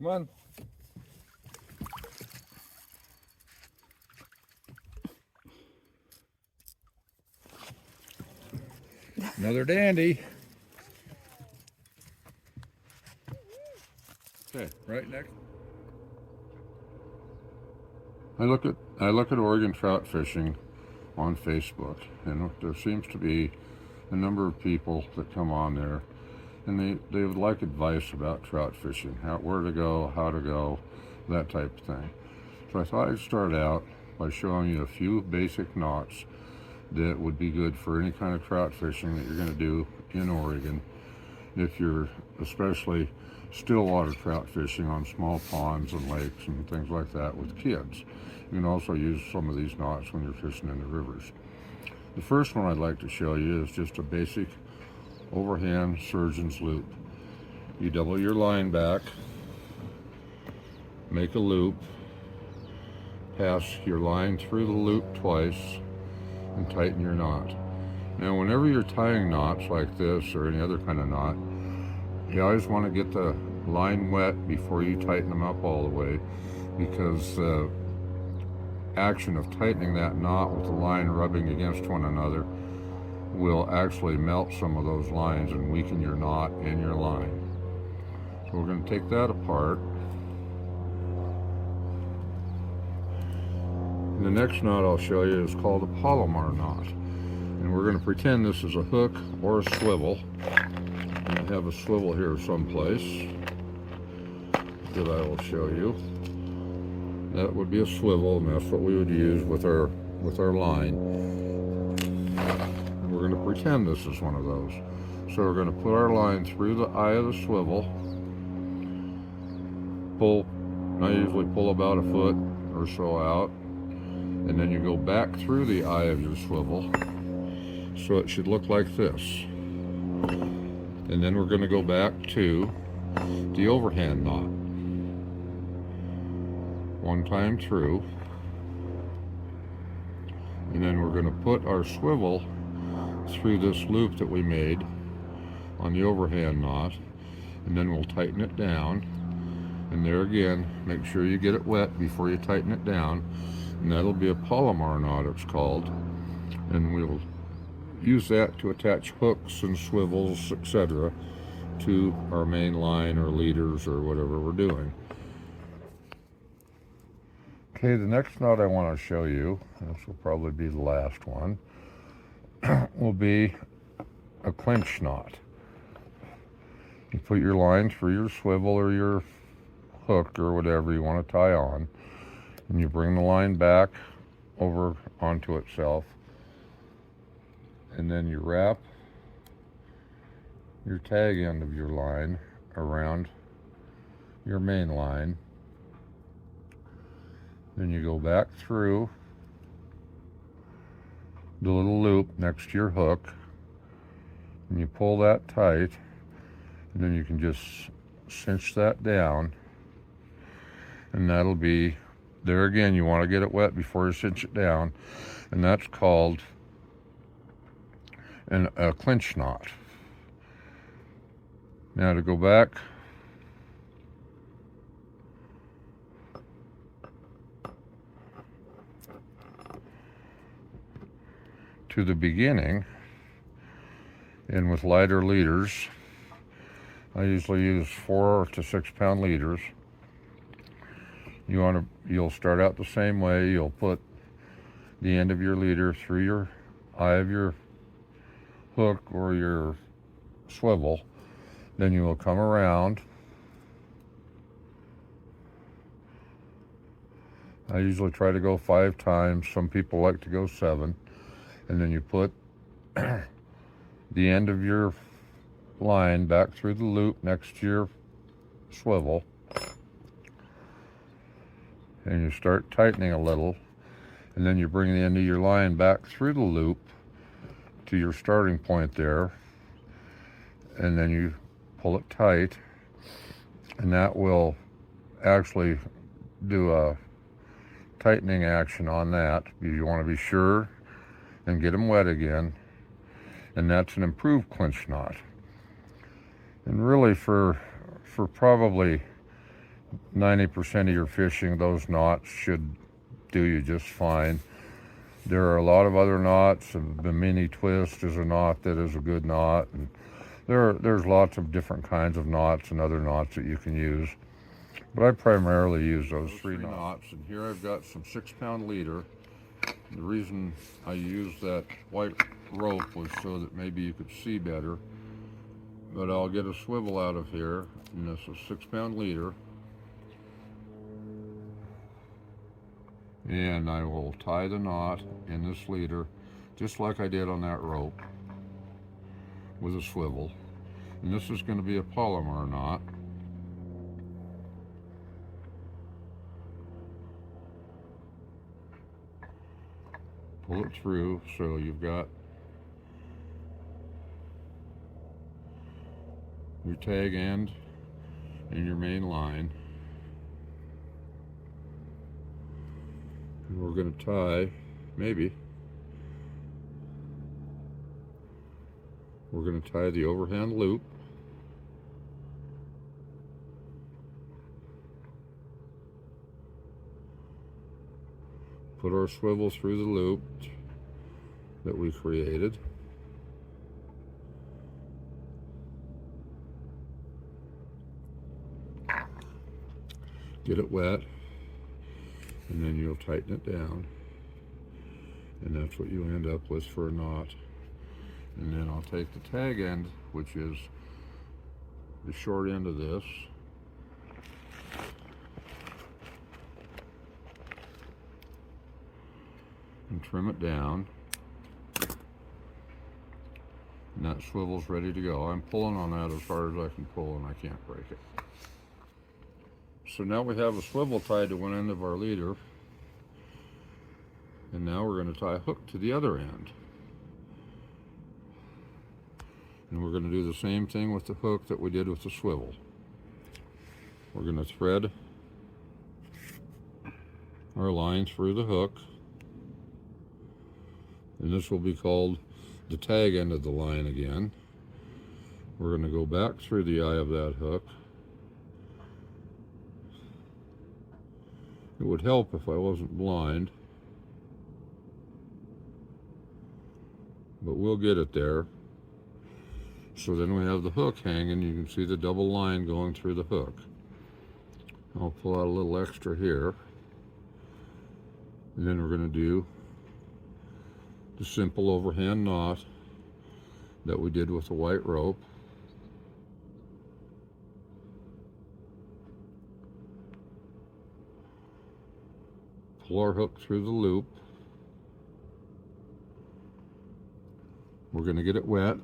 Come on. Another dandy. Okay, right next. I look at Oregon trout fishing on Facebook, and there seems to be a number of people that come on there, and they would like advice about trout fishing, where to go, how to go, that type of thing. So I thought I'd start out by showing you a few basic knots that would be good for any kind of trout fishing that you're going to do in Oregon. If you're especially stillwater trout fishing on small ponds and lakes and things like that with kids. You can also use some of these knots when you're fishing in the rivers. The first one I'd like to show you is just a basic overhand surgeon's loop. You double your line back, make a loop, pass your line through the loop twice, and tighten your knot. Now whenever you're tying knots like this or any other kind of knot, you always want to get the line wet before you tighten them up all the way, because the action of tightening that knot with the line rubbing against one another will actually melt some of those lines and weaken your knot and your line. So we're going to take that apart. And the next knot I'll show you is called a Palomar knot. And we're going to pretend this is a hook or a swivel. And I have a swivel here someplace that I will show you. That would be a swivel, and that's what we would use with our line. And we're going to pretend this is one of those. So we're going to put our line through the eye of the swivel. Pull, I usually pull about a foot or so out. And then you go back through the eye of your swivel. So it should look like this. And then we're going to go back to the overhand knot. One time through. And then we're going to put our swivel through this loop that we made on the overhand knot. And then we'll tighten it down. And there again, make sure you get it wet before you tighten it down. And that'll be a Palomar knot, it's called. And we'll use that to attach hooks and swivels, etc., to our main line or leaders or whatever we're doing. Okay, the next knot I want to show you, this will probably be the last one, will be a clinch knot. You put your line through your swivel or your hook or whatever you want to tie on, and you bring the line back over onto itself, and then you wrap your tag end of your line around your main line. Then you go back through the little loop next to your hook, and you pull that tight, and then you can just cinch that down, and that'll be, there again, you want to get it wet before you cinch it down, and that's called a clinch knot. Now to go back to the beginning, and with lighter leaders, I usually use 4 to 6 pound leaders. You'll start out the same way. You'll put the end of your leader through your eye of your hook or your swivel. Then you will come around. I usually try to go 5 times. Some people like to go 7. And then you put the end of your line back through the loop next to your swivel. And you start tightening a little, and then you bring the end of your line back through the loop to your starting point there, and then you pull it tight, and that will actually do a tightening action on that. You want to be sure and get them wet again, and that's an improved clinch knot. And really for probably 90% of your fishing, those knots should do you just fine. There are a lot of other knots. The mini twist is a knot that is a good knot, and there's lots of different kinds of knots and other knots that you can use. But I primarily use those three knots. And here I've got some 6-pound leader. The reason I used that white rope was so that maybe you could see better. But I'll get a swivel out of here, and this is a 6-pound leader. And I will tie the knot in this leader just like I did on that rope with a swivel. And this is going to be a polymer knot. Pull it through so you've got your tag end and your main line. And we're going to tie, maybe, we're going to tie the overhand loop. Put our swivel through the loop that we created. Get it wet, and then you'll tighten it down. And that's what you end up with for a knot. And then I'll take the tag end, which is the short end of this, and trim it down. And that swivel's ready to go. I'm pulling on that as hard as I can pull, and I can't break it. So now we have a swivel tied to one end of our leader, and now we're going to tie a hook to the other end. And we're going to do the same thing with the hook that we did with the swivel. We're going to thread our line through the hook, and this will be called the tag end of the line again. We're going to go back through the eye of that hook. It would help if I wasn't blind, but we'll get it there. So then we have the hook hanging. You can see the double line going through the hook. I'll pull out a little extra here, and then we're going to do the simple overhand knot that we did with the white rope. Pull our hook through the loop. We're going to get it wet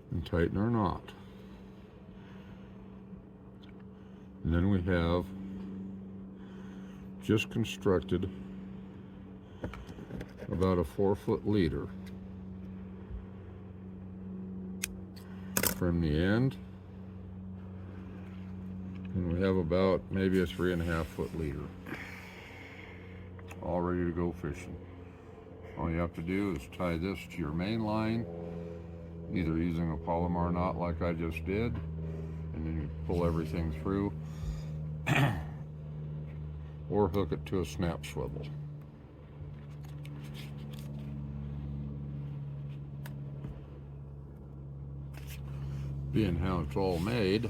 and tighten our knot. And then we have just constructed about a 4-foot leader. Trim the end, and we have about maybe a 3.5-foot leader, all ready to go fishing. All you have to do is tie this to your main line, either using a polymer knot like I just did, and then you pull everything through, or hook it to a snap swivel. Being how it's all made,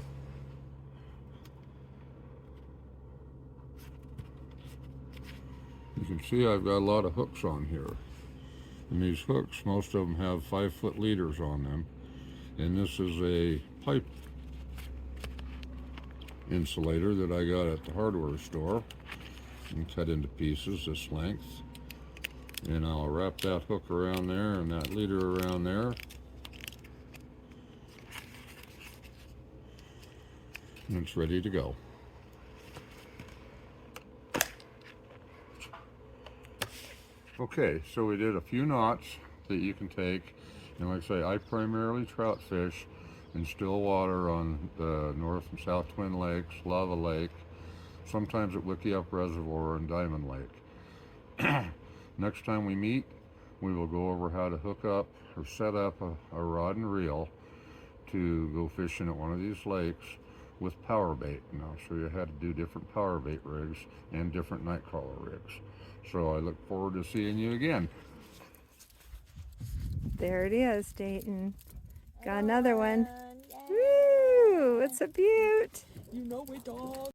you can see I've got a lot of hooks on here. And these hooks, most of them have 5-foot leaders on them. And this is a pipe insulator that I got at the hardware store and cut into pieces this length. And I'll wrap that hook around there and that leader around there. And it's ready to go. Okay, so we did a few knots that you can take, and like I say, I primarily trout fish in still water on the North and South Twin Lakes, Lava Lake, sometimes at Wickiup Reservoir and Diamond Lake. Next time we meet, we will go over how to hook up or set up a rod and reel to go fishing at one of these lakes with power bait, and I'll show you how to do different power bait rigs and different night crawler rigs. So I look forward to seeing you again. There it is, Dayton. Got another one. Yay. Woo! It's a beaut. You know it, dog.